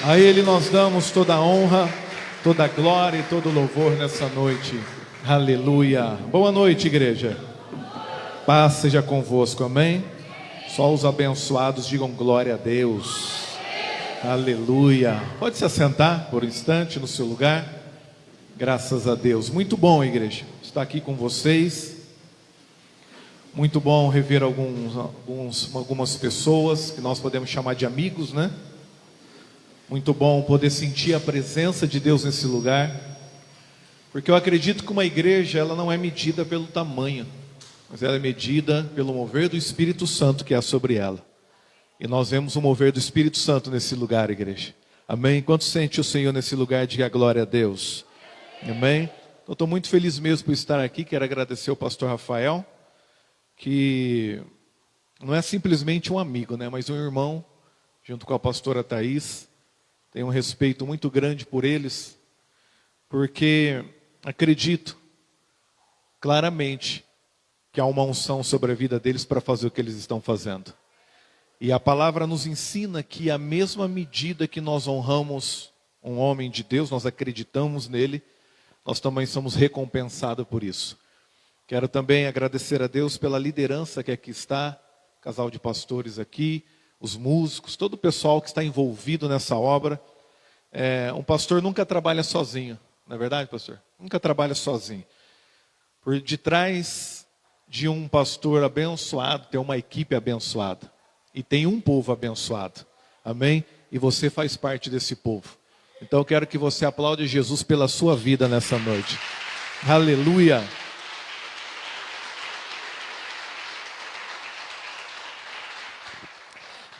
A Ele nós damos toda a honra, toda a glória e todo o louvor nessa noite. Aleluia. Boa noite, igreja. Paz seja convosco, amém? Só os abençoados digam glória a Deus. Aleluia. Pode se assentar por um instante no seu lugar. Graças a Deus. Muito bom, igreja, estar aqui com vocês. Muito bom rever algumas pessoas que nós podemos chamar de amigos, né? Muito bom poder sentir a presença de Deus nesse lugar, porque eu acredito que uma igreja, ela não é medida pelo tamanho, mas ela é medida pelo mover do Espírito Santo que há sobre ela. E nós vemos o mover do Espírito Santo nesse lugar, igreja. Amém? Enquanto sente o Senhor nesse lugar, diga glória a Deus. Amém? Então, estou muito feliz mesmo por estar aqui. Quero agradecer ao pastor Rafael, que não é simplesmente um amigo, né? Mas um irmão, junto com a pastora Thaís. Tenho um respeito muito grande por eles, porque acredito claramente que há uma unção sobre a vida deles para fazer o que eles estão fazendo. E a palavra nos ensina que a mesma medida que nós honramos um homem de Deus, nós acreditamos nele, nós também somos recompensados por isso. Quero também agradecer a Deus pela liderança que aqui está, casal de pastores aqui, os músicos, todo o pessoal que está envolvido nessa obra. Um pastor nunca trabalha sozinho, não é verdade, pastor? Nunca trabalha sozinho. Por detrás de um pastor abençoado, tem uma equipe abençoada. E tem um povo abençoado. Amém? E você faz parte desse povo. Então eu quero que você aplaude Jesus pela sua vida nessa noite. Aleluia!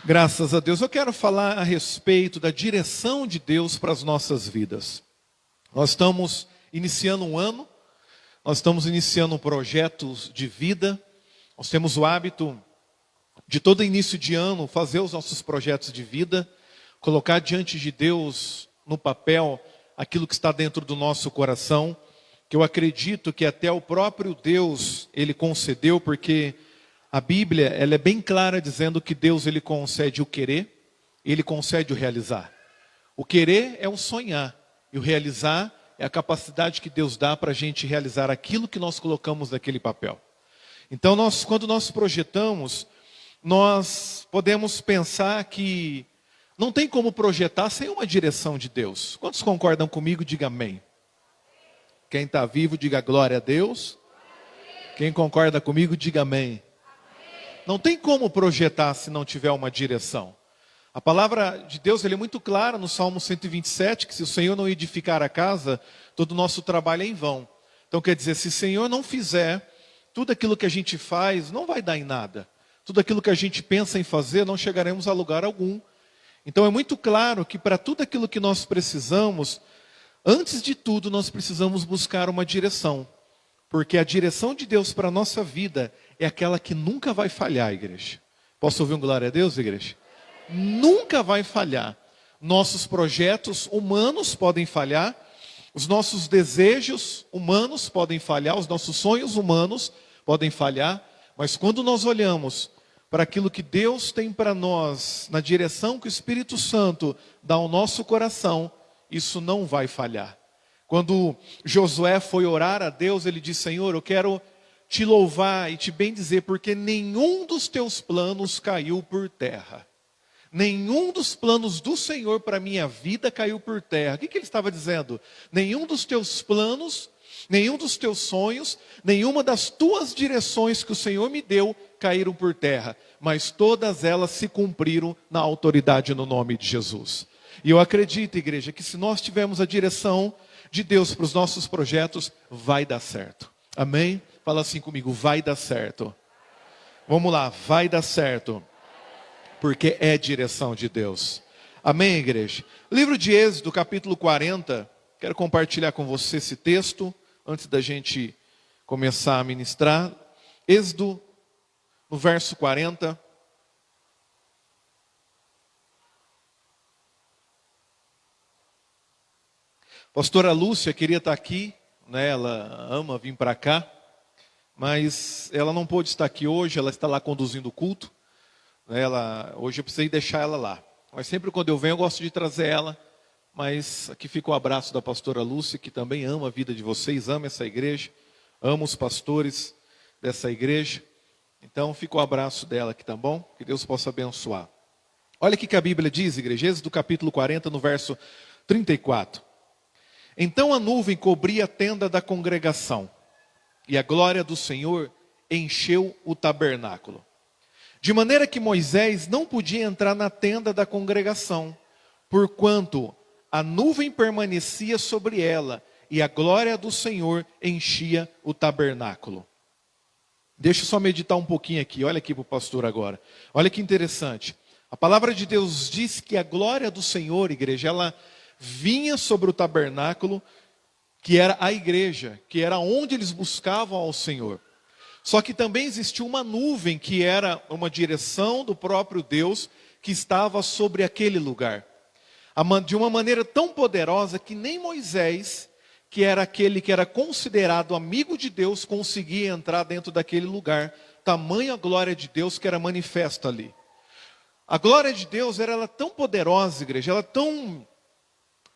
Graças a Deus. Eu quero falar a respeito da direção de Deus para as nossas vidas. Nós estamos iniciando um ano, nós estamos iniciando projetos de vida. Nós temos o hábito de todo início de ano fazer os nossos projetos de vida, colocar diante de Deus no papel aquilo que está dentro do nosso coração, que eu acredito que até o próprio Deus Ele concedeu, porque a Bíblia, ela é bem clara dizendo que Deus, Ele concede o querer, Ele concede o realizar. O querer é o sonhar, e o realizar é a capacidade que Deus dá para a gente realizar aquilo que nós colocamos naquele papel. Então, quando nós projetamos, nós podemos pensar que não tem como projetar sem uma direção de Deus. Quantos concordam comigo? Diga amém. Quem está vivo, diga glória a Deus. Quem concorda comigo, diga amém. Não tem como projetar se não tiver uma direção. A palavra de Deus é muito clara no Salmo 127, que se o Senhor não edificar a casa, todo o nosso trabalho é em vão. Então quer dizer, se o Senhor não fizer, tudo aquilo que a gente faz não vai dar em nada. Tudo aquilo que a gente pensa em fazer, não chegaremos a lugar algum. Então é muito claro que para tudo aquilo que nós precisamos, antes de tudo nós precisamos buscar uma direção. Porque a direção de Deus para a nossa vida é aquela que nunca vai falhar, igreja. Posso ouvir um glória a Deus, igreja? Nunca vai falhar. Nossos projetos humanos podem falhar, os nossos desejos humanos podem falhar, os nossos sonhos humanos podem falhar, mas quando nós olhamos para aquilo que Deus tem para nós, na direção que o Espírito Santo dá ao nosso coração, isso não vai falhar. Quando Josué foi orar a Deus, ele disse: Senhor, eu quero te louvar e te bendizer, porque nenhum dos teus planos caiu por terra. Nenhum dos planos do Senhor para a minha vida caiu por terra. O que ele estava dizendo? Nenhum dos teus planos, nenhum dos teus sonhos, nenhuma das tuas direções que o Senhor me deu caíram por terra. Mas todas elas se cumpriram na autoridade no nome de Jesus. E eu acredito, igreja, que se nós tivermos a direção de Deus para os nossos projetos, vai dar certo. Amém? Fala assim comigo, vai dar certo. Vamos lá, vai dar certo. Porque é direção de Deus. Amém, igreja? Livro de Êxodo, capítulo 40. Quero compartilhar com você esse texto, antes da gente começar a ministrar. Êxodo, no verso 40. Pastora Lúcia queria estar aqui, né? Ela ama vir para cá, mas ela não pôde estar aqui hoje, ela está lá conduzindo o culto. Hoje eu precisei deixar ela lá. Mas sempre quando eu venho eu gosto de trazer ela. Mas aqui fica o abraço da pastora Lúcia, que também ama a vida de vocês, ama essa igreja, ama os pastores dessa igreja. Então fica o abraço dela aqui, tá bom? Que Deus possa abençoar. Olha o que a Bíblia diz, igreja, Êxodo capítulo 40, no verso 34. Então a nuvem cobria a tenda da congregação, e a glória do Senhor encheu o tabernáculo. De maneira que Moisés não podia entrar na tenda da congregação, porquanto a nuvem permanecia sobre ela, e a glória do Senhor enchia o tabernáculo. Deixa eu só meditar um pouquinho aqui, olha aqui para o pastor agora. Olha que interessante. A palavra de Deus diz que a glória do Senhor, igreja, ela vinha sobre o tabernáculo, que era a igreja, que era onde eles buscavam ao Senhor. Só que também existia uma nuvem, que era uma direção do próprio Deus, que estava sobre aquele lugar. De uma maneira tão poderosa que nem Moisés, que era aquele que era considerado amigo de Deus, conseguia entrar dentro daquele lugar. Tamanha a glória de Deus que era manifesta ali. A glória de Deus era tão poderosa, igreja, ela tão,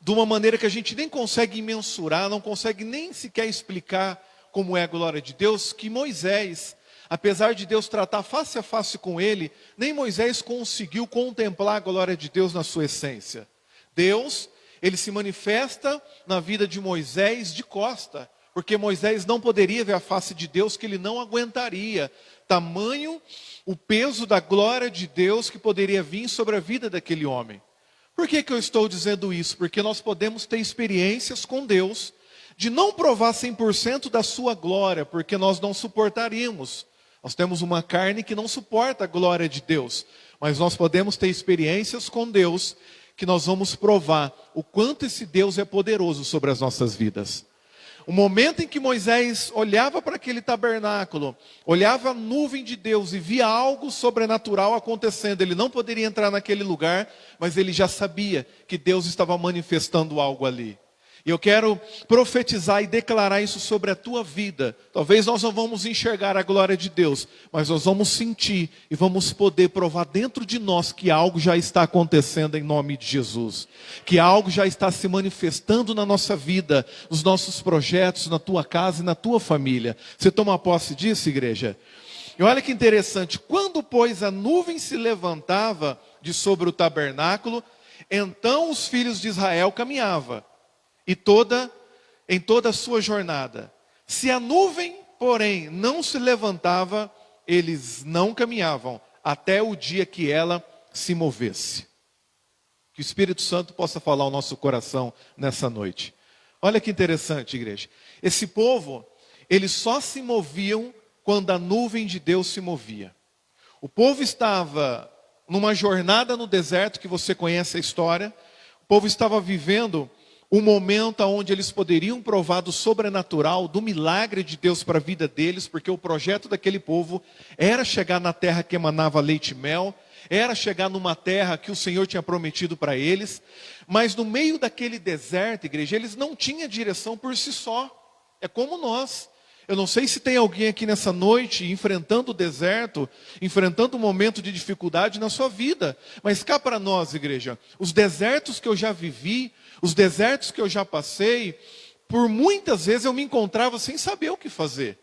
de uma maneira que a gente nem consegue mensurar, não consegue nem sequer explicar como é a glória de Deus, que Moisés, apesar de Deus tratar face a face com ele, nem Moisés conseguiu contemplar a glória de Deus na sua essência. Deus, ele se manifesta na vida de Moisés de costa, porque Moisés não poderia ver a face de Deus, que ele não aguentaria. Tamanho o peso da glória de Deus que poderia vir sobre a vida daquele homem. Por que eu estou dizendo isso? Porque nós podemos ter experiências com Deus, de não provar 100% da sua glória, porque nós não suportaríamos. Nós temos uma carne que não suporta a glória de Deus, mas nós podemos ter experiências com Deus, que nós vamos provar o quanto esse Deus é poderoso sobre as nossas vidas. O momento em que Moisés olhava para aquele tabernáculo, olhava a nuvem de Deus e via algo sobrenatural acontecendo, ele não poderia entrar naquele lugar, mas ele já sabia que Deus estava manifestando algo ali. E eu quero profetizar e declarar isso sobre a tua vida. Talvez nós não vamos enxergar a glória de Deus, mas nós vamos sentir e vamos poder provar dentro de nós que algo já está acontecendo em nome de Jesus. Que algo já está se manifestando na nossa vida, nos nossos projetos, na tua casa e na tua família. Você toma posse disso, igreja? E olha que interessante, quando pois a nuvem se levantava de sobre o tabernáculo, então os filhos de Israel caminhavam. Em toda a sua jornada. Se a nuvem, porém, não se levantava, eles não caminhavam, até o dia que ela se movesse. Que o Espírito Santo possa falar ao nosso coração nessa noite. Olha que interessante, igreja. Esse povo, eles só se moviam quando a nuvem de Deus se movia. O povo estava numa jornada no deserto, que você conhece a história. O povo estava vivendo um momento onde eles poderiam provar do sobrenatural, do milagre de Deus para a vida deles, porque o projeto daquele povo era chegar na terra que emanava leite e mel, era chegar numa terra que o Senhor tinha prometido para eles, mas no meio daquele deserto, igreja, eles não tinham direção por si só. É como nós. Eu não sei se tem alguém aqui nessa noite enfrentando o deserto, enfrentando um momento de dificuldade na sua vida, mas cá para nós, igreja, os desertos que eu já vivi, os desertos que eu já passei, por muitas vezes eu me encontrava sem saber o que fazer.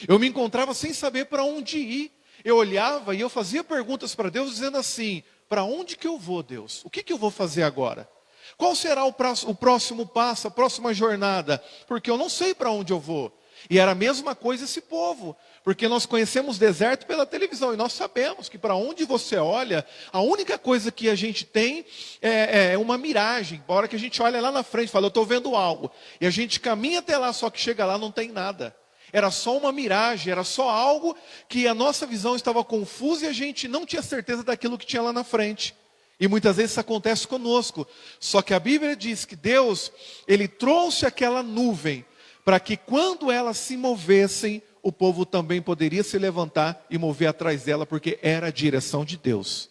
Eu me encontrava sem saber para onde ir. Eu olhava e eu fazia perguntas para Deus dizendo assim: para onde que eu vou, Deus? O que eu vou fazer agora? Qual será o próximo passo, a próxima jornada? Porque eu não sei para onde eu vou. E era a mesma coisa esse povo, porque nós conhecemos deserto pela televisão, e nós sabemos que para onde você olha, a única coisa que a gente tem é uma miragem. A hora que a gente olha lá na frente, fala, eu estou vendo algo, e a gente caminha até lá, só que chega lá não tem nada. Era só uma miragem, era só algo que a nossa visão estava confusa e a gente não tinha certeza daquilo que tinha lá na frente. E muitas vezes isso acontece conosco. Só que a Bíblia diz que Deus, Ele trouxe aquela nuvem, para que quando elas se movessem, o povo também poderia se levantar e mover atrás dela, porque era a direção de Deus.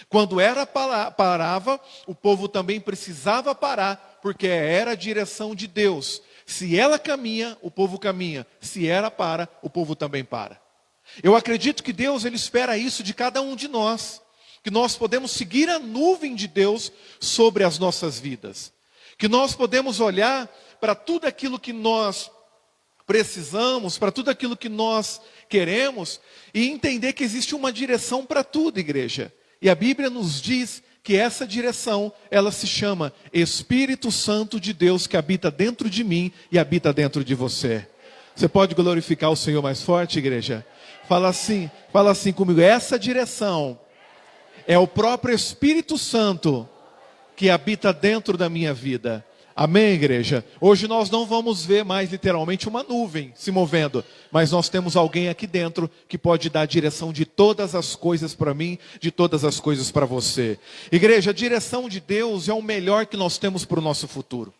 Quando ela parava, o povo também precisava parar, porque era a direção de Deus. Se ela caminha, o povo caminha. Se ela para, o povo também para. Eu acredito que Deus, Ele espera isso de cada um de nós. que nós podemos seguir a nuvem de Deus sobre as nossas vidas, que nós podemos olhar para tudo aquilo que nós precisamos, para tudo aquilo que nós queremos, e entender que existe uma direção para tudo, igreja. E a Bíblia nos diz que essa direção, ela se chama Espírito Santo de Deus, que habita dentro de mim e habita dentro de você. Você pode glorificar o Senhor mais forte, igreja? Fala assim comigo, essa direção é o próprio Espírito Santo que habita dentro da minha vida. Amém, igreja? Hoje nós não vamos ver mais literalmente uma nuvem se movendo, mas nós temos alguém aqui dentro que pode dar a direção de todas as coisas para mim, de todas as coisas para você. Igreja, a direção de Deus é o melhor que nós temos para o nosso futuro.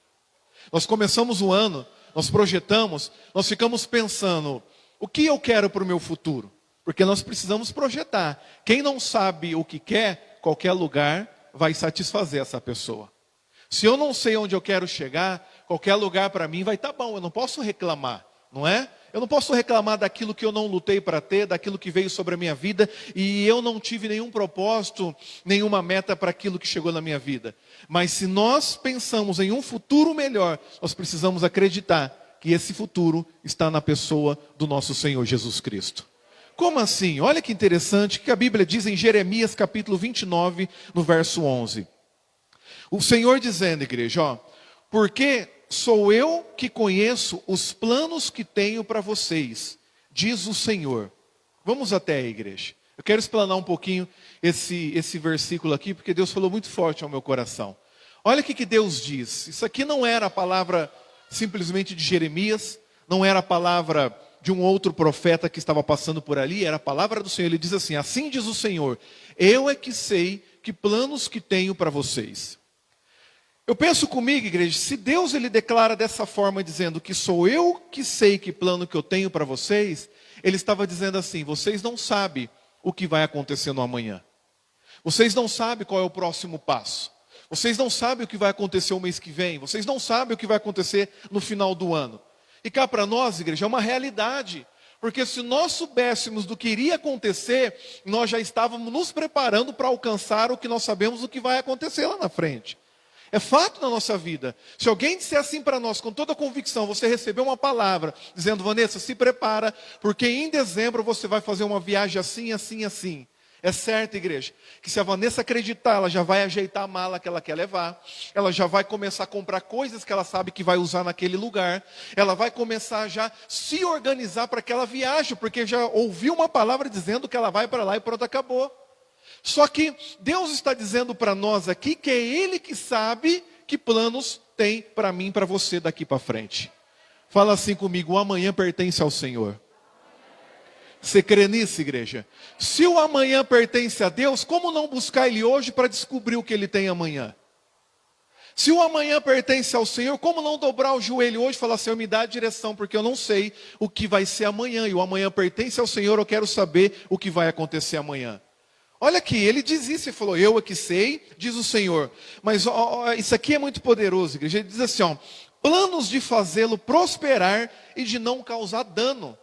Nós começamos o ano, nós projetamos, nós ficamos pensando, o que eu quero para o meu futuro? Porque nós precisamos projetar. Quem não sabe o que quer, qualquer lugar vai satisfazer essa pessoa. Se eu não sei onde eu quero chegar, qualquer lugar para mim vai estar bom. Eu não posso reclamar, não é? Eu não posso reclamar daquilo que eu não lutei para ter, daquilo que veio sobre a minha vida, e eu não tive nenhum propósito, nenhuma meta para aquilo que chegou na minha vida. Mas se nós pensamos em um futuro melhor, nós precisamos acreditar que esse futuro está na pessoa do nosso Senhor Jesus Cristo. Como assim? Olha que interessante que a Bíblia diz em Jeremias capítulo 29, no verso 11. O Senhor dizendo, igreja, ó, porque sou eu que conheço os planos que tenho para vocês, diz o Senhor. Vamos até a igreja. Eu quero explanar um pouquinho esse versículo aqui, porque Deus falou muito forte ao meu coração. Olha o que Deus diz. Isso aqui não era a palavra simplesmente de Jeremias, não era a palavra de um outro profeta que estava passando por ali, era a palavra do Senhor. Ele diz assim, assim diz o Senhor, eu é que sei que planos que tenho para vocês. Eu penso comigo, igreja, se Deus ele declara dessa forma, dizendo que sou eu que sei que plano que eu tenho para vocês, ele estava dizendo assim, vocês não sabem o que vai acontecer no amanhã. Vocês não sabem qual é o próximo passo. Vocês não sabem o que vai acontecer o mês que vem. Vocês não sabem o que vai acontecer no final do ano. E cá para nós, igreja, é uma realidade. Porque se nós soubéssemos do que iria acontecer, nós já estávamos nos preparando para alcançar o que nós sabemos o que vai acontecer lá na frente. É fato na nossa vida. Se alguém disser assim para nós, com toda a convicção, você recebeu uma palavra, dizendo, Vanessa, se prepara, porque em dezembro você vai fazer uma viagem assim, assim, assim. É certo, igreja, que se a Vanessa acreditar, ela já vai ajeitar a mala que ela quer levar, ela já vai começar a comprar coisas que ela sabe que vai usar naquele lugar, ela vai começar já a se organizar para aquela viagem, porque já ouviu uma palavra dizendo que ela vai para lá e pronto, acabou. Só que Deus está dizendo para nós aqui que é Ele que sabe que planos tem para mim e para você daqui para frente. Fala assim comigo, o amanhã pertence ao Senhor. Você crê nisso, igreja? Se o amanhã pertence a Deus, como não buscar Ele hoje para descobrir o que Ele tem amanhã? Se o amanhã pertence ao Senhor, como não dobrar o joelho hoje e falar, Senhor, me dá a direção, porque eu não sei o que vai ser amanhã. E o amanhã pertence ao Senhor, eu quero saber o que vai acontecer amanhã. Olha aqui, ele diz isso, ele falou, eu é que sei, diz o Senhor. Mas ó, isso aqui é muito poderoso, igreja. Ele diz assim, ó, planos de fazê-lo prosperar e de não causar dano.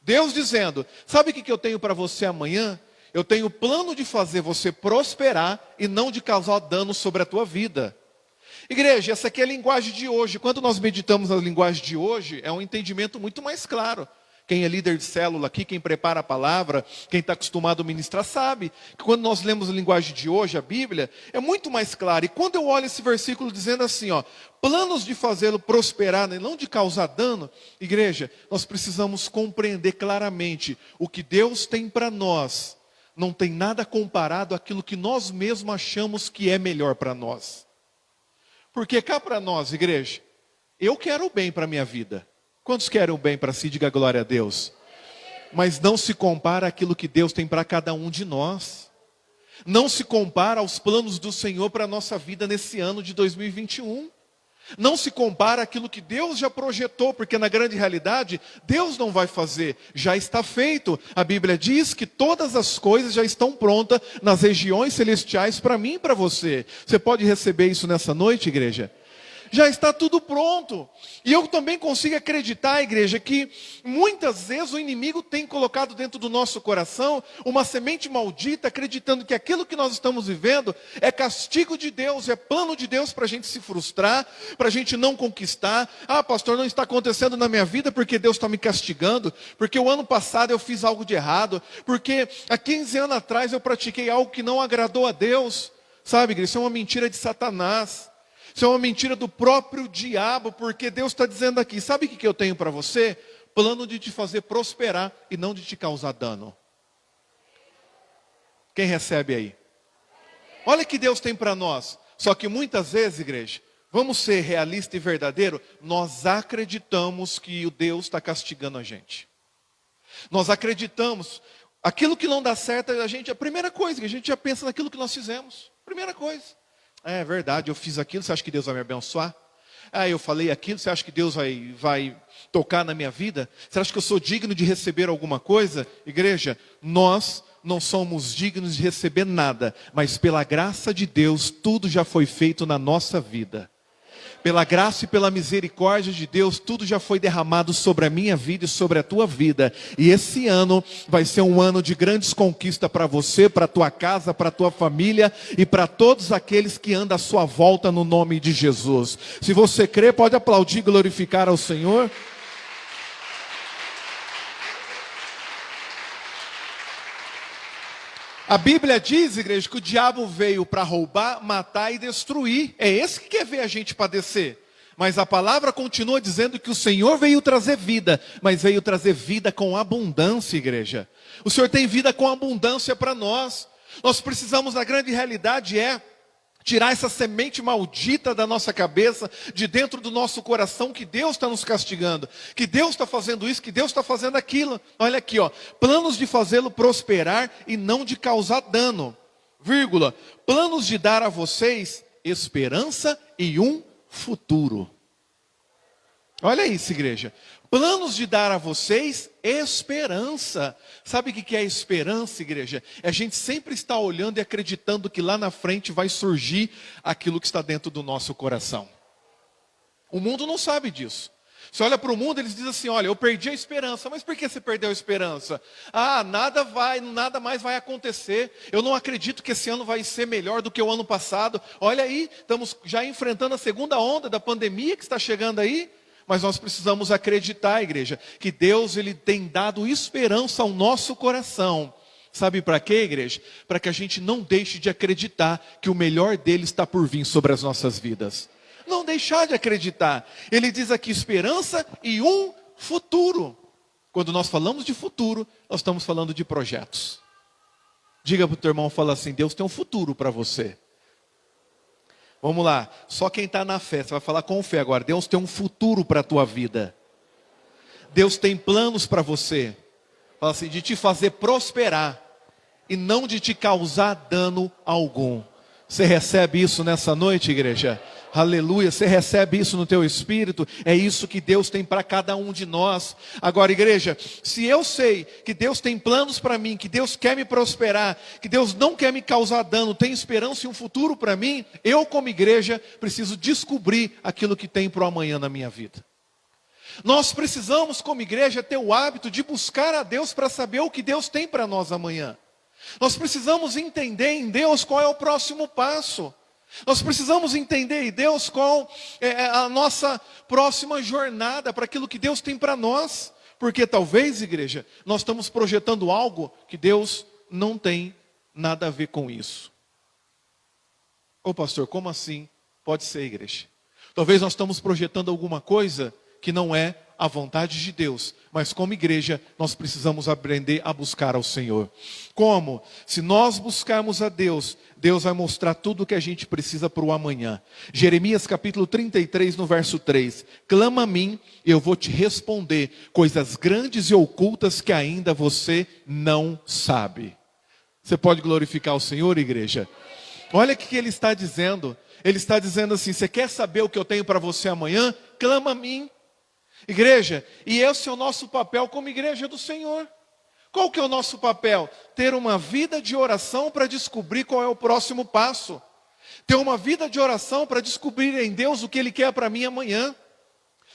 Deus dizendo, sabe o que eu tenho para você amanhã? Eu tenho o plano de fazer você prosperar e não de causar dano sobre a tua vida. Igreja, essa aqui é a linguagem de hoje. Quando nós meditamos na linguagem de hoje, é um entendimento muito mais claro. Quem é líder de célula aqui, quem prepara a palavra, quem está acostumado a ministrar, sabe que quando nós lemos a linguagem de hoje, a Bíblia, é muito mais claro. E quando eu olho esse versículo dizendo assim, ó, planos de fazê-lo prosperar e não de causar dano, igreja, nós precisamos compreender claramente o que Deus tem para nós. Não tem nada comparado àquilo que nós mesmos achamos que é melhor para nós. Porque cá para nós, igreja, eu quero o bem para a minha vida. Quantos querem o bem para si? Diga glória a Deus. Mas não se compara àquilo que Deus tem para cada um de nós. Não se compara aos planos do Senhor para a nossa vida nesse ano de 2021. Não se compara àquilo que Deus já projetou, porque na grande realidade, Deus não vai fazer, já está feito. A Bíblia diz que todas as coisas já estão prontas nas regiões celestiais para mim e para você. Você pode receber isso nessa noite, igreja? Já está tudo pronto. E eu também consigo acreditar, igreja, que muitas vezes o inimigo tem colocado dentro do nosso coração uma semente maldita, acreditando que aquilo que nós estamos vivendo é castigo de Deus, é plano de Deus para a gente se frustrar, para a gente não conquistar. Ah, pastor, não está acontecendo na minha vida porque Deus está me castigando, porque o ano passado eu fiz algo de errado, porque há 15 anos atrás eu pratiquei algo que não agradou a Deus. Sabe, igreja, isso é uma mentira de Satanás. Isso é uma mentira do próprio diabo, porque Deus está dizendo aqui, sabe o que eu tenho para você? Plano de te fazer prosperar e não de te causar dano. Quem recebe aí? Olha o que Deus tem para nós. Só que muitas vezes, igreja, vamos ser realistas e verdadeiros, nós acreditamos que o Deus está castigando a gente. Nós acreditamos, aquilo que não dá certo, a primeira coisa, que a gente já pensa naquilo que nós fizemos. Primeira coisa. É verdade, eu fiz aquilo, você acha que Deus vai me abençoar? Ah, eu falei aquilo, você acha que Deus vai tocar na minha vida? Você acha que eu sou digno de receber alguma coisa? Igreja, nós não somos dignos de receber nada, mas pela graça de Deus, tudo já foi feito na nossa vida. Pela graça e pela misericórdia de Deus, tudo já foi derramado sobre a minha vida e sobre a tua vida. E esse ano vai ser um ano de grandes conquistas para você, para a tua casa, para a tua família e para todos aqueles que andam à sua volta no nome de Jesus. Se você crê, pode aplaudir e glorificar ao Senhor. A Bíblia diz, igreja, que o diabo veio para roubar, matar e destruir. É esse que quer ver a gente padecer. Mas a palavra continua dizendo que o Senhor veio trazer vida, mas veio trazer vida com abundância, igreja. O Senhor tem vida com abundância para nós. Nós precisamos, na grande realidade, tirar essa semente maldita da nossa cabeça, de dentro do nosso coração, que Deus está nos castigando, que Deus está fazendo isso, que Deus está fazendo aquilo. Olha aqui, planos de fazê-lo prosperar e não de causar dano, vírgula, planos de dar a vocês esperança e um futuro. Olha isso, igreja. Planos de dar a vocês esperança. Sabe o que é esperança, igreja? É a gente sempre estar olhando e acreditando que lá na frente vai surgir aquilo que está dentro do nosso coração. O mundo não sabe disso. Você olha para o mundo, eles dizem assim, olha, eu perdi a esperança. Mas por que você perdeu a esperança? Ah, nada mais vai acontecer. Eu não acredito que esse ano vai ser melhor do que o ano passado. Olha aí, estamos já enfrentando a segunda onda da pandemia que está chegando aí. Mas nós precisamos acreditar, igreja, que Deus ele tem dado esperança ao nosso coração. Sabe para quê, igreja? Para que a gente não deixe de acreditar que o melhor dele está por vir sobre as nossas vidas. Não deixar de acreditar. Ele diz aqui esperança e um futuro. Quando nós falamos de futuro, nós estamos falando de projetos. Diga para o teu irmão, fala assim, Deus tem um futuro para você. Vamos lá, só quem está na fé, você vai falar com fé agora. Deus tem um futuro para a tua vida. Deus tem planos para você. Fala assim, de te fazer prosperar e não de te causar dano algum. Você recebe isso nessa noite, igreja? Aleluia, você recebe isso no teu espírito? É isso que Deus tem para cada um de nós. Agora, igreja, se eu sei que Deus tem planos para mim, que Deus quer me prosperar, que Deus não quer me causar dano, tem esperança e um futuro para mim, eu como igreja preciso descobrir aquilo que tem para o amanhã na minha vida. Nós precisamos como igreja ter o hábito de buscar a Deus para saber o que Deus tem para nós amanhã. Nós precisamos entender em Deus qual é o próximo passo. Nós precisamos entender em Deus qual é a nossa próxima jornada para aquilo que Deus tem para nós. Porque talvez, igreja, nós estamos projetando algo que Deus não tem nada a ver com isso. Ô pastor, como assim? Pode ser, igreja. Talvez nós estamos projetando alguma coisa que não é a vontade de Deus. Mas como igreja, nós precisamos aprender a buscar ao Senhor. Como? Se nós buscarmos a Deus, Deus vai mostrar tudo o que a gente precisa para o amanhã. Jeremias capítulo 33, no verso 3. Clama a mim, eu vou te responder coisas grandes e ocultas que ainda você não sabe. Você pode glorificar o Senhor, igreja? Olha o que ele está dizendo. Ele está dizendo assim, você quer saber o que eu tenho para você amanhã? Clama a mim. Igreja, e esse é o nosso papel como igreja do Senhor. Qual que é o nosso papel? Ter uma vida de oração para descobrir qual é o próximo passo. Ter uma vida de oração para descobrir em Deus o que Ele quer para mim amanhã.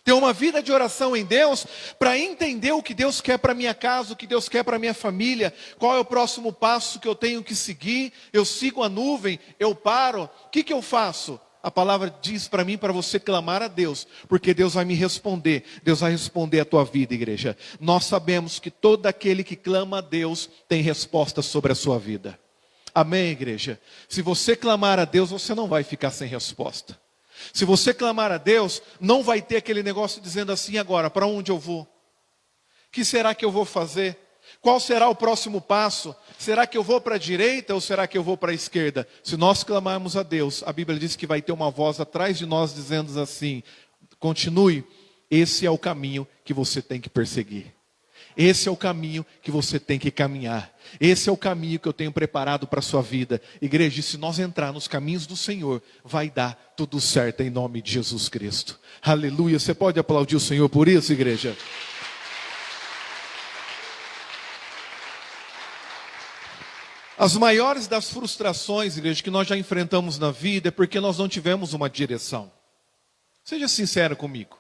Ter uma vida de oração em Deus para entender o que Deus quer para minha casa, o que Deus quer para minha família, qual é o próximo passo que eu tenho que seguir. Eu sigo a nuvem, eu paro, o que eu faço? A palavra diz para mim, para você clamar a Deus, porque Deus vai me responder. Deus vai responder a tua vida, igreja. Nós sabemos que todo aquele que clama a Deus tem resposta sobre a sua vida. Amém, igreja? Se você clamar a Deus, você não vai ficar sem resposta. Se você clamar a Deus, não vai ter aquele negócio dizendo assim: agora, para onde eu vou? O que será que eu vou fazer? Qual será o próximo passo? Será que eu vou para a direita ou será que eu vou para a esquerda? Se nós clamarmos a Deus, a Bíblia diz que vai ter uma voz atrás de nós dizendo assim: continue, esse é o caminho que você tem que perseguir. Esse é o caminho que você tem que caminhar. Esse é o caminho que eu tenho preparado para a sua vida. Igreja, se nós entrar nos caminhos do Senhor, vai dar tudo certo em nome de Jesus Cristo. Aleluia. Você pode aplaudir o Senhor por isso, igreja? As maiores das frustrações, igreja, que nós já enfrentamos na vida é porque nós não tivemos uma direção. Seja sincero comigo.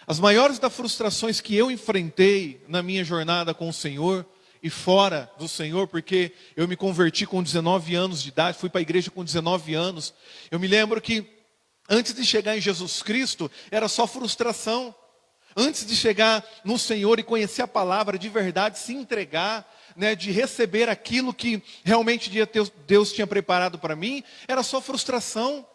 As maiores das frustrações que eu enfrentei na minha jornada com o Senhor e fora do Senhor, porque eu me converti com 19 anos de idade, fui para a igreja com 19 anos. Eu me lembro que antes de chegar em Jesus Cristo, era só frustração. Antes de chegar no Senhor e conhecer a palavra de verdade, se entregar, né, de receber aquilo que realmente Deus tinha preparado para mim, era só frustração.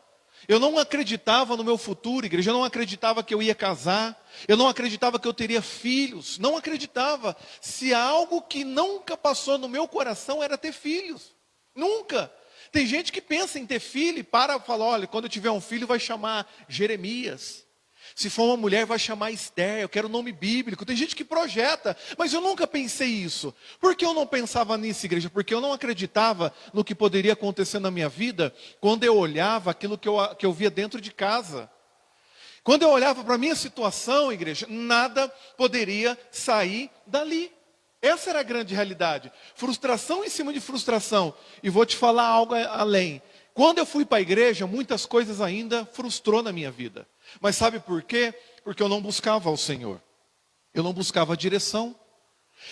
Eu não acreditava no meu futuro, igreja. Eu não acreditava que eu ia casar. Eu não acreditava que eu teria filhos. Não acreditava. Se algo que nunca passou no meu coração era ter filhos. Nunca. Tem gente que pensa em ter filho e para falar: olha, quando eu tiver um filho vai chamar Jeremias. Se for uma mulher vai chamar Esther. Eu quero nome bíblico. Tem gente que projeta, mas eu nunca pensei isso. Por que eu não pensava nisso, igreja? Porque eu não acreditava no que poderia acontecer na minha vida quando eu olhava aquilo que eu via dentro de casa. Quando eu olhava para a minha situação, igreja, nada poderia sair dali. Essa era a grande realidade. Frustração em cima de frustração. E vou te falar algo além. Quando eu fui para a igreja, muitas coisas ainda frustrou na minha vida. Mas sabe por quê? Porque eu não buscava ao Senhor. Eu não buscava a direção.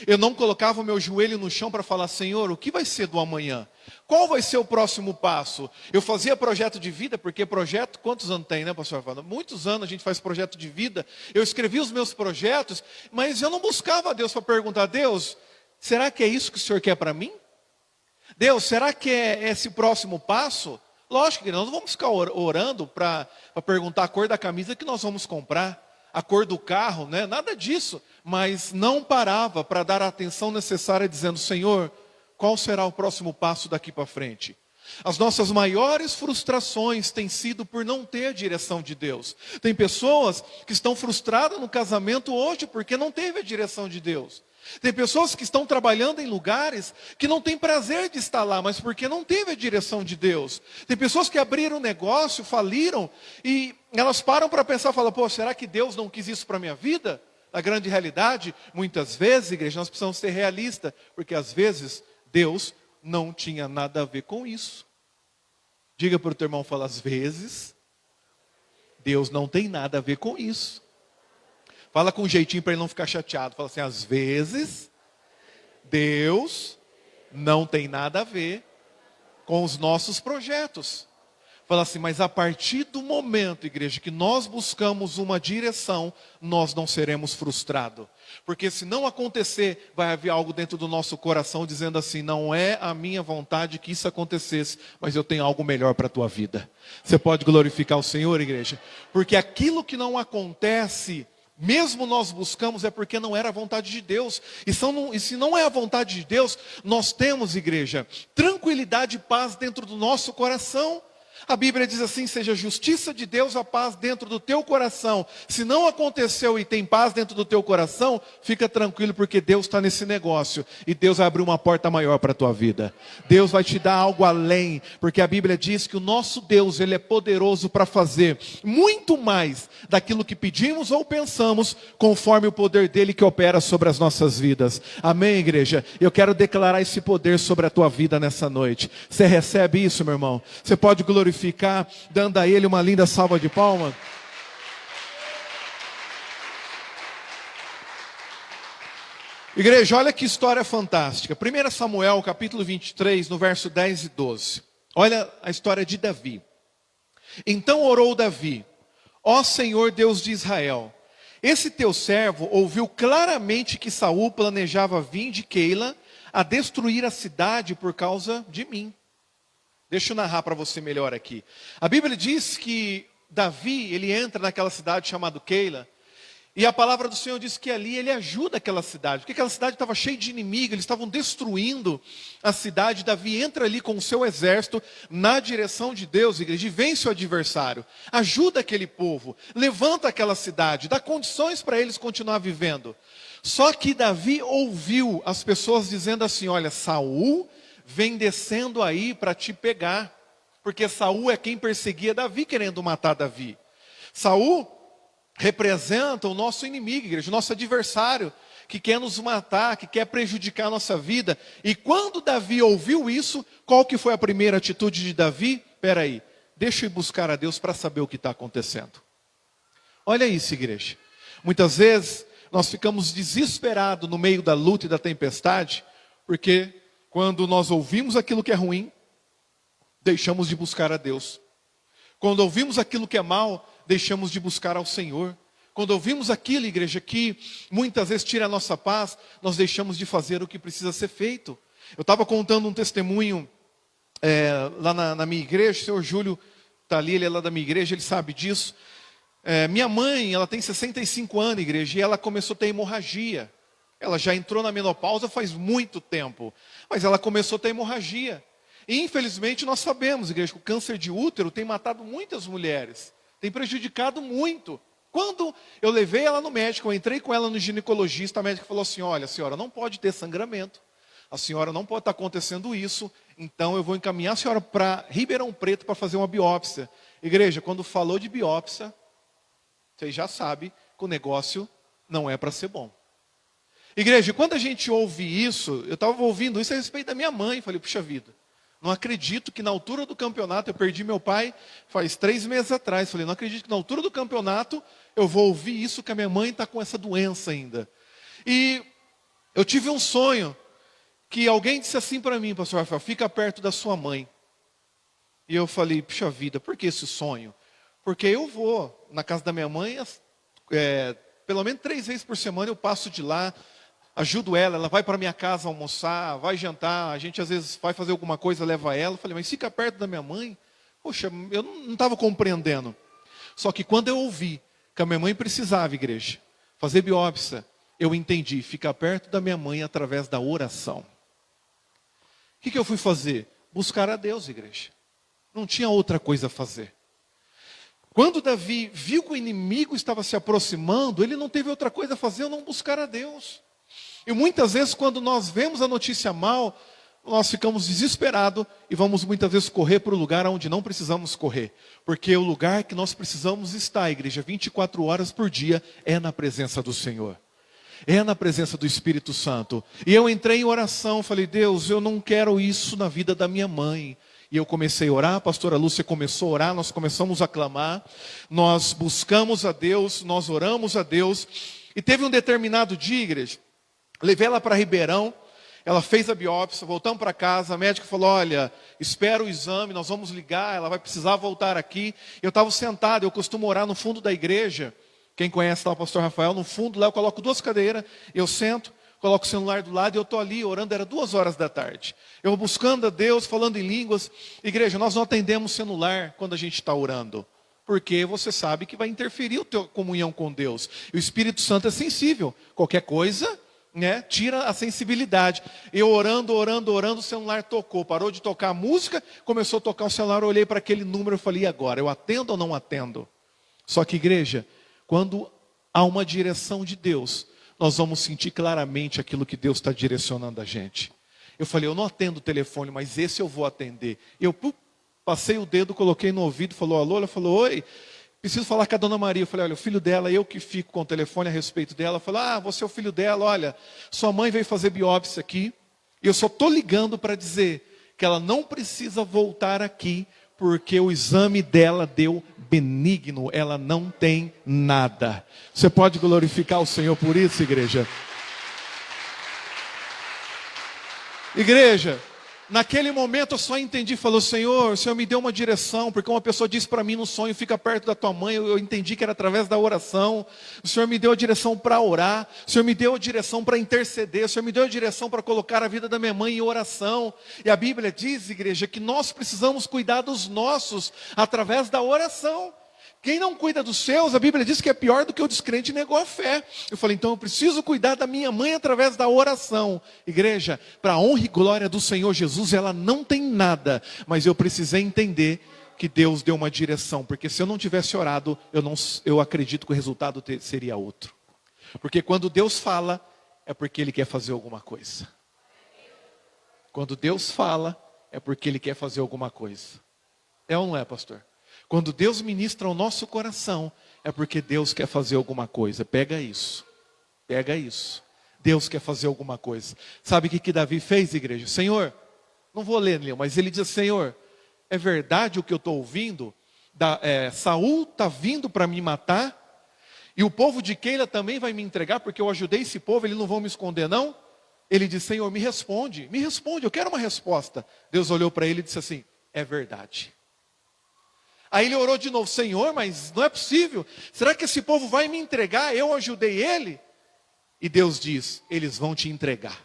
Eu não colocava o meu joelho no chão para falar: Senhor, o que vai ser do amanhã? Qual vai ser o próximo passo? Eu fazia projeto de vida, porque projeto, quantos anos tem, né, pastor Wanda? Muitos anos a gente faz projeto de vida. Eu escrevi os meus projetos, mas eu não buscava a Deus para perguntar: Deus, será que é isso que o Senhor quer para mim? Deus, será que é esse próximo passo? Lógico que nós não vamos ficar orando para perguntar a cor da camisa que nós vamos comprar, a cor do carro, né? Nada disso. Mas não parava para dar a atenção necessária, dizendo: Senhor, qual será o próximo passo daqui para frente? As nossas maiores frustrações têm sido por não ter a direção de Deus. Tem pessoas que estão frustradas no casamento hoje porque não teve a direção de Deus. Tem pessoas que estão trabalhando em lugares que não têm prazer de estar lá, mas porque não teve a direção de Deus. Tem pessoas que abriram negócio, faliram, e elas param para pensar e falam: pô, será que Deus não quis isso para a minha vida? A grande realidade, muitas vezes, igreja, nós precisamos ser realistas, porque às vezes Deus não tinha nada a ver com isso. Diga para o teu irmão, fala: às vezes Deus não tem nada a ver com isso. Fala com um jeitinho para ele não ficar chateado. Fala assim: às vezes, Deus não tem nada a ver com os nossos projetos. Fala assim: mas a partir do momento, igreja, que nós buscamos uma direção, nós não seremos frustrados. Porque se não acontecer, vai haver algo dentro do nosso coração dizendo assim: não é a minha vontade que isso acontecesse, mas eu tenho algo melhor para a tua vida. Você pode glorificar o Senhor, igreja? Porque aquilo que não acontece, mesmo nós buscamos, é porque não era a vontade de Deus. E se não é a vontade de Deus, nós temos, igreja, tranquilidade e paz dentro do nosso coração. A Bíblia diz assim: seja a justiça de Deus, a paz dentro do teu coração. Se não aconteceu e tem paz dentro do teu coração, fica tranquilo, porque Deus está nesse negócio. E Deus vai abrir uma porta maior para a tua vida. Deus vai te dar algo além, porque a Bíblia diz que o nosso Deus, Ele é poderoso para fazer muito mais daquilo que pedimos ou pensamos, conforme o poder dEle que opera sobre as nossas vidas. Amém, igreja? Eu quero declarar esse poder sobre a tua vida nessa noite. Você recebe isso, meu irmão? Você pode glorificar glorificar, dando a Ele uma linda salva de palmas? Igreja, olha que história fantástica. 1 Samuel, capítulo 23, no verso 10 e 12. Olha a história de Davi. Então orou Davi: ó Senhor Deus de Israel, esse teu servo ouviu claramente que Saul planejava vir de Keila a destruir a cidade por causa de mim. Deixa eu narrar para você melhor aqui. A Bíblia diz que Davi, ele entra naquela cidade chamada Keila, e a palavra do Senhor diz que ali ele ajuda aquela cidade, porque aquela cidade estava cheia de inimigos, eles estavam destruindo a cidade. Davi entra ali com o seu exército na direção de Deus, igreja, e vence o adversário, ajuda aquele povo, levanta aquela cidade, dá condições para eles continuar vivendo. Só que Davi ouviu as pessoas dizendo assim: olha, Saul vem descendo aí para te pegar, porque Saul é quem perseguia Davi, querendo matar Davi. Saul representa o nosso inimigo, igreja, o nosso adversário, que quer nos matar, que quer prejudicar a nossa vida. E quando Davi ouviu isso, qual que foi a primeira atitude de Davi? Espera aí, deixa eu ir buscar a Deus para saber o que está acontecendo. Olha isso, igreja. Muitas vezes nós ficamos desesperados no meio da luta e da tempestade, porque quando nós ouvimos aquilo que é ruim, deixamos de buscar a Deus. Quando ouvimos aquilo que é mal, deixamos de buscar ao Senhor. Quando ouvimos aquilo, igreja, que muitas vezes tira a nossa paz, nós deixamos de fazer o que precisa ser feito. Eu estava contando um testemunho lá na minha igreja. O senhor Júlio está ali, ele é lá da minha igreja, ele sabe disso. Minha mãe, ela tem 65 anos, igreja, e ela começou a ter hemorragia. Ela já entrou na menopausa faz muito tempo, mas ela começou a ter hemorragia. E infelizmente nós sabemos, igreja, que o câncer de útero tem matado muitas mulheres, tem prejudicado muito. Quando eu levei ela no médico, eu entrei com ela no ginecologista, a médica falou assim: olha, a senhora não pode ter sangramento, a senhora não pode estar acontecendo isso, então eu vou encaminhar a senhora para Ribeirão Preto para fazer uma biópsia. Igreja, quando falou de biópsia, vocês já sabem que o negócio não é para ser bom. Igreja, quando a gente ouve isso, eu estava ouvindo isso a respeito da minha mãe, falei: puxa vida, não acredito que na altura do campeonato, eu perdi meu pai faz 3 meses atrás, falei: não acredito que na altura do campeonato eu vou ouvir isso, que a minha mãe está com essa doença ainda. E eu tive um sonho, que alguém disse assim para mim: pastor Rafael, fica perto da sua mãe. E eu falei: puxa vida, por que esse sonho? Porque eu vou na casa da minha mãe, pelo menos 3 vezes por semana eu passo de lá, ajudo ela, ela vai para minha casa almoçar, vai jantar, a gente às vezes vai fazer alguma coisa, leva ela. Eu falei: mas fica perto da minha mãe? Poxa, eu não estava compreendendo. Só que quando eu ouvi que a minha mãe precisava, igreja, fazer biópsia, eu entendi: ficar perto da minha mãe através da oração. O que eu fui fazer? Buscar a Deus, igreja. Não tinha outra coisa a fazer. Quando Davi viu que o inimigo estava se aproximando, ele não teve outra coisa a fazer, não buscar a Deus. E muitas vezes, quando nós vemos a notícia mal, nós ficamos desesperados e vamos muitas vezes correr para o lugar onde não precisamos correr. Porque o lugar que nós precisamos estar, igreja, 24 horas por dia, é na presença do Senhor. É na presença do Espírito Santo. E eu entrei em oração, falei: Deus, eu não quero isso na vida da minha mãe. E eu comecei a orar, a pastora Lúcia começou a orar, nós começamos a clamar, nós buscamos a Deus, nós oramos a Deus. E teve um determinado dia, igreja, levei ela para Ribeirão, ela fez a biópsia, voltamos para casa, a médica falou: olha, espera o exame, nós vamos ligar, ela vai precisar voltar aqui. Eu estava sentado, eu costumo orar no fundo da igreja, quem conhece lá o pastor Rafael, no fundo lá eu coloco 2 cadeiras, eu sento, coloco o celular do lado e eu estou ali orando, era 2 horas da tarde. Eu vou buscando a Deus, falando em línguas. Igreja, nós não atendemos celular quando a gente está orando, porque você sabe que vai interferir a tua comunhão com Deus. E o Espírito Santo é sensível, qualquer coisa, tira a sensibilidade. Eu orando, o celular tocou, parou de tocar a música, começou a tocar o celular, eu olhei para aquele número e falei: e agora, eu atendo ou não atendo? Só que, igreja, quando há uma direção de Deus, nós vamos sentir claramente aquilo que Deus está direcionando a gente. Eu falei: eu não atendo o telefone, mas esse eu vou atender. Eu passei o dedo, coloquei no ouvido, falou: alô? Ela falou: oi, preciso falar com a dona Maria. Eu falei: olha, o filho dela, eu que fico com o telefone a respeito dela. Ela falou: ah, você é o filho dela, olha, sua mãe veio fazer biópsia aqui, e eu só estou ligando para dizer que ela não precisa voltar aqui, porque o exame dela deu benigno, ela não tem nada. Você pode glorificar o Senhor por isso, igreja? Igreja, naquele momento eu só entendi, falou, Senhor, o Senhor me deu uma direção, porque uma pessoa disse para mim no sonho, fica perto da tua mãe, eu entendi que era através da oração, o Senhor me deu a direção para orar, o Senhor me deu a direção para interceder, o Senhor me deu a direção para colocar a vida da minha mãe em oração, e a Bíblia diz, igreja, que nós precisamos cuidar dos nossos, através da oração. Quem não cuida dos seus, a Bíblia diz que é pior do que o descrente negou a fé. Eu falei, então eu preciso cuidar da minha mãe através da oração. Igreja, para a honra e glória do Senhor Jesus, ela não tem nada. Mas eu precisei entender que Deus deu uma direção. Porque se eu não tivesse orado, eu acredito que o resultado seria outro. Porque quando Deus fala, é porque Ele quer fazer alguma coisa. Quando Deus fala, é porque Ele quer fazer alguma coisa. É ou não é, pastor? Quando Deus ministra ao nosso coração, é porque Deus quer fazer alguma coisa. Pega isso. Pega isso. Deus quer fazer alguma coisa. Sabe o que Davi fez, igreja? Senhor, não vou ler, mas ele diz, Senhor, é verdade o que eu estou ouvindo? Saul está vindo para me matar? E o povo de Keila também vai me entregar, porque eu ajudei esse povo, eles não vão me esconder não? Ele diz, Senhor, me responde, eu quero uma resposta. Deus olhou para ele e disse assim, é verdade. Aí ele orou de novo, Senhor, mas não é possível. Será que esse povo vai me entregar? Eu ajudei ele? E Deus diz, eles vão te entregar.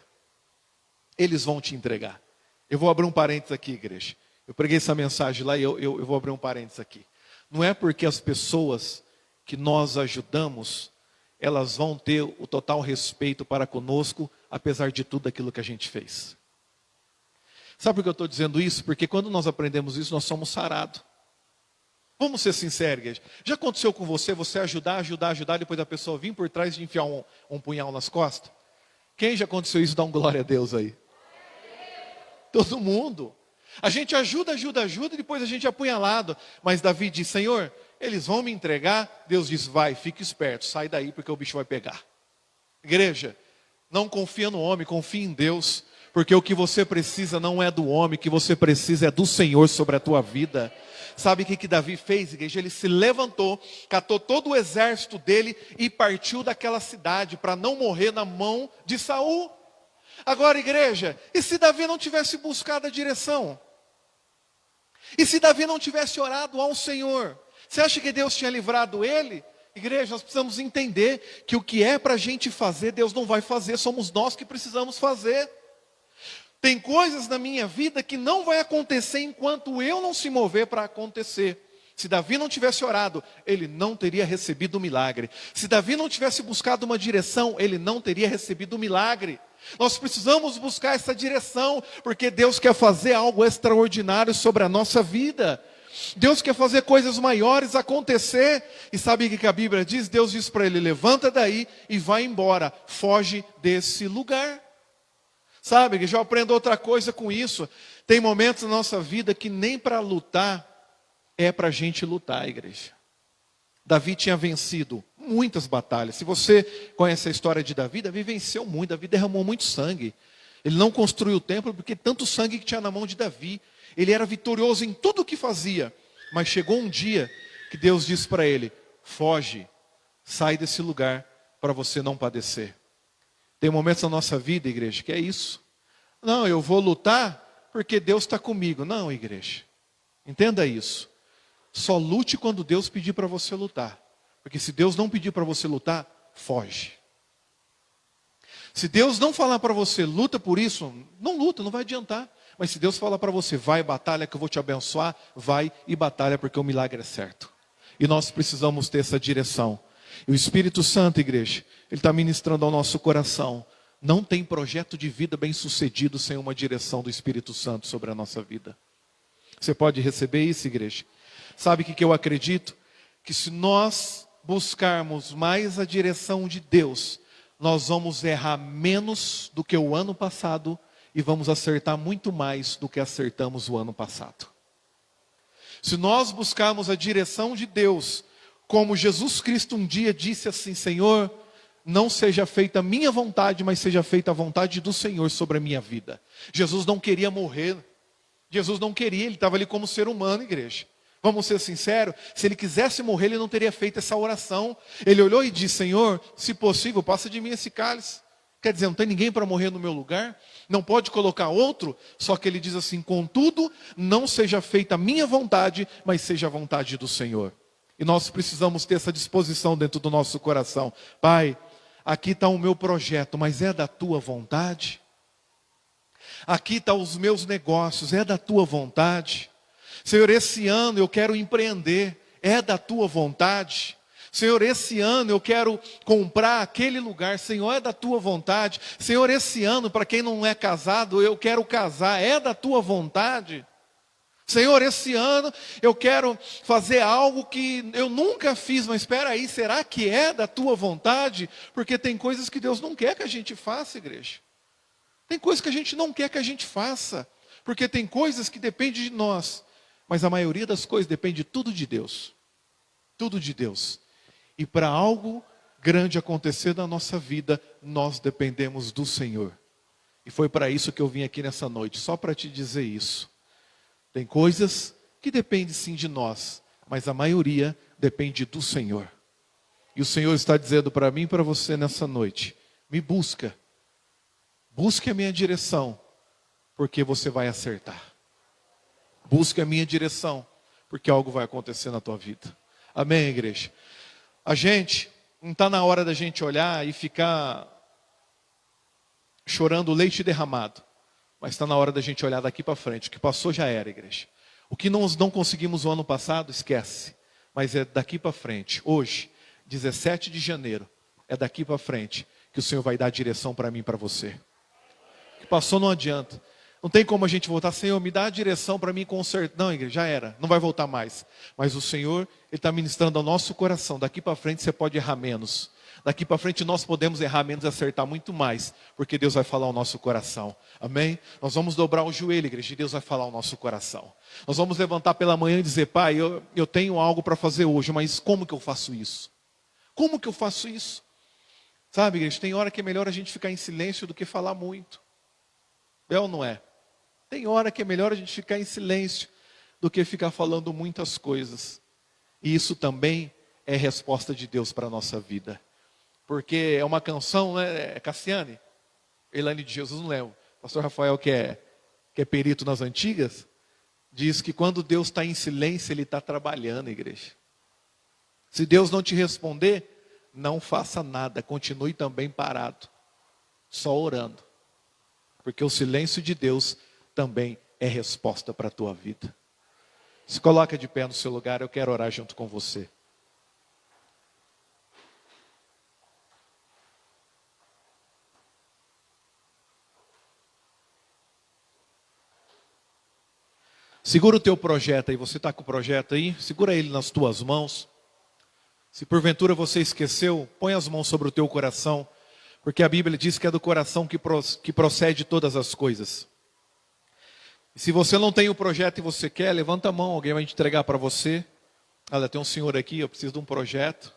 Eles vão te entregar. Eu vou abrir um parênteses aqui, igreja. Eu preguei essa mensagem lá e eu vou abrir um parênteses aqui. Não é porque as pessoas que nós ajudamos, elas vão ter o total respeito para conosco, apesar de tudo aquilo que a gente fez. Sabe por que eu estou dizendo isso? Porque quando nós aprendemos isso, nós somos sarados. Vamos ser sinceros, igreja. Já aconteceu com você ajudar, depois a pessoa vir por trás e enfiar um punhal nas costas? Quem já aconteceu isso, dá um glória a Deus aí. Todo mundo. A gente ajuda, e depois a gente é apunhalado. Mas Davi diz, Senhor, eles vão me entregar? Deus diz, vai, fique esperto, sai daí porque o bicho vai pegar. Igreja, não confia no homem, confia em Deus. Porque o que você precisa não é do homem, o que você precisa é do Senhor sobre a tua vida. Sabe o que Davi fez, igreja? Ele se levantou, catou todo o exército dele e partiu daquela cidade para não morrer na mão de Saul. Agora, igreja, e se Davi não tivesse buscado a direção? E se Davi não tivesse orado ao Senhor? Você acha que Deus tinha livrado ele? Igreja, nós precisamos entender que o que é para a gente fazer, Deus não vai fazer, somos nós que precisamos fazer. Tem coisas na minha vida que não vai acontecer enquanto eu não se mover para acontecer. Se Davi não tivesse orado, ele não teria recebido o milagre. Se Davi não tivesse buscado uma direção, ele não teria recebido o milagre. Nós precisamos buscar essa direção, porque Deus quer fazer algo extraordinário sobre a nossa vida. Deus quer fazer coisas maiores acontecer. E sabe o que a Bíblia diz? Deus diz para ele, levanta daí e vai embora. Foge desse lugar. Sabe, que já aprendo outra coisa com isso. Tem momentos na nossa vida que nem para lutar é para a gente lutar, igreja. Davi tinha vencido muitas batalhas. Se você conhece a história de Davi, Davi venceu muito, Davi derramou muito sangue. Ele não construiu o templo porque tanto sangue que tinha na mão de Davi. Ele era vitorioso em tudo o que fazia. Mas chegou um dia que Deus disse para ele, foge, sai desse lugar para você não padecer. Tem momentos na nossa vida, igreja, que é isso. Não, eu vou lutar porque Deus está comigo. Não, igreja. Entenda isso. Só lute quando Deus pedir para você lutar. Porque se Deus não pedir para você lutar, foge. Se Deus não falar para você, luta por isso, não luta, não vai adiantar. Mas se Deus falar para você, vai, batalha que eu vou te abençoar, vai e batalha porque o milagre é certo. E nós precisamos ter essa direção. E o Espírito Santo, igreja, Ele está ministrando ao nosso coração. Não tem projeto de vida bem sucedido sem uma direção do Espírito Santo sobre a nossa vida. Você pode receber isso, igreja? Sabe o que eu acredito? Que se nós buscarmos mais a direção de Deus, nós vamos errar menos do que o ano passado e vamos acertar muito mais do que acertamos o ano passado. Se nós buscarmos a direção de Deus, como Jesus Cristo um dia disse assim, Senhor, não seja feita a minha vontade, mas seja feita a vontade do Senhor sobre a minha vida. Jesus não queria morrer. Jesus não queria, ele estava ali como ser humano, igreja. Vamos ser sinceros, se ele quisesse morrer, ele não teria feito essa oração. Ele olhou e disse: Senhor, se possível, passa de mim esse cálice. Quer dizer, não tem ninguém para morrer no meu lugar? Não pode colocar outro? Só que ele diz assim: contudo, não seja feita a minha vontade, mas seja a vontade do Senhor. E nós precisamos ter essa disposição dentro do nosso coração. Pai, aqui está o meu projeto, mas é da tua vontade? Aqui estão os meus negócios, é da tua vontade? Senhor, esse ano eu quero empreender, é da tua vontade? Senhor, esse ano eu quero comprar aquele lugar, Senhor, é da tua vontade? Senhor, esse ano, para quem não é casado, eu quero casar, é da tua vontade? Senhor, esse ano eu quero fazer algo que eu nunca fiz, mas espera aí, será que é da tua vontade? Porque tem coisas que Deus não quer que a gente faça, igreja. Tem coisas que a gente não quer que a gente faça, porque tem coisas que dependem de nós, mas a maioria das coisas depende tudo de Deus. Tudo de Deus. E para algo grande acontecer na nossa vida, nós dependemos do Senhor. E foi para isso que eu vim aqui nessa noite, só para te dizer isso. Tem coisas que dependem sim de nós, mas a maioria depende do Senhor. E o Senhor está dizendo para mim e para você nessa noite: me busca. Busque a minha direção, porque você vai acertar. Busque a minha direção, porque algo vai acontecer na tua vida. Amém, igreja? A gente, não está na hora da gente olhar e ficar chorando leite derramado. Mas está na hora da gente olhar daqui para frente. O que passou já era, igreja. O que nós não conseguimos o ano passado, esquece. Mas é daqui para frente. Hoje, 17 de janeiro, é daqui para frente que o Senhor vai dar a direção para mim e para você. O que passou não adianta. Não tem como a gente voltar: Senhor, me dá a direção para mim consertar. Não, igreja, já era. Não vai voltar mais. Mas o Senhor, Ele está ministrando ao nosso coração. Daqui para frente você pode errar menos. Daqui para frente nós podemos errar menos e acertar muito mais, porque Deus vai falar ao nosso coração. Amém? Nós vamos dobrar o joelho, igreja, e Deus vai falar ao nosso coração. Nós vamos levantar pela manhã e dizer: Pai, eu tenho algo para fazer hoje, mas como que eu faço isso? Como que eu faço isso? Sabe, igreja, tem hora que é melhor a gente ficar em silêncio do que falar muito. É ou não é? Tem hora que é melhor a gente ficar em silêncio do que ficar falando muitas coisas. E isso também é resposta de Deus para a nossa vida. Porque é uma canção, né? Cassiane, Elane de Jesus, não lembro. Pastor Rafael, que é perito nas antigas, diz que quando Deus está em silêncio, Ele está trabalhando, igreja. Se Deus não te responder, não faça nada, continue também parado, só orando. Porque o silêncio de Deus também é resposta para a tua vida. Se coloca de pé no seu lugar, eu quero orar junto com você. Segura o teu projeto aí, você está com o projeto aí? Segura ele nas tuas mãos. Se porventura você esqueceu, põe as mãos sobre o teu coração, porque a Bíblia diz que é do coração que procede todas as coisas. E se você não tem o projeto e você quer, levanta a mão, alguém vai te entregar para você. Olha, tem um senhor aqui, eu preciso de um projeto.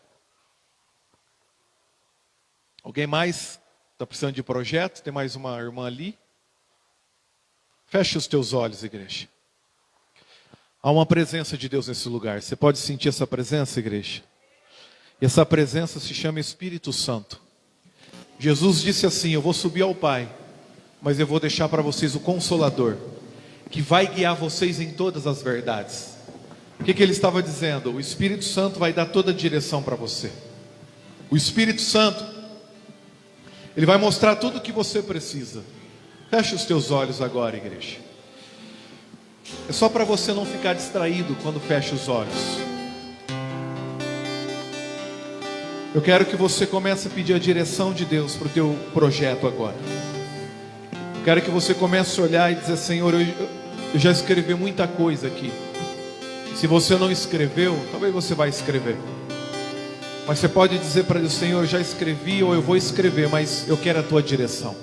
Alguém mais está precisando de projeto? Tem mais uma irmã ali? Feche os teus olhos, igreja. Há uma presença de Deus nesse lugar. Você pode sentir essa presença, igreja? E essa presença se chama Espírito Santo. Jesus disse assim: eu vou subir ao Pai, mas eu vou deixar para vocês o Consolador, que vai guiar vocês em todas as verdades. O que ele estava dizendo? O Espírito Santo vai dar toda a direção para você. O Espírito Santo, ele vai mostrar tudo o que você precisa. Feche os teus olhos agora, igreja. É só para você não ficar distraído quando fecha os olhos. Eu quero que você comece a pedir a direção de Deus para o teu projeto agora. Eu quero que você comece a olhar e dizer: Senhor, eu já escrevi muita coisa aqui. Se você não escreveu, talvez você vai escrever. Mas você pode dizer para Deus: Senhor, eu já escrevi ou eu vou escrever, mas eu quero a tua direção.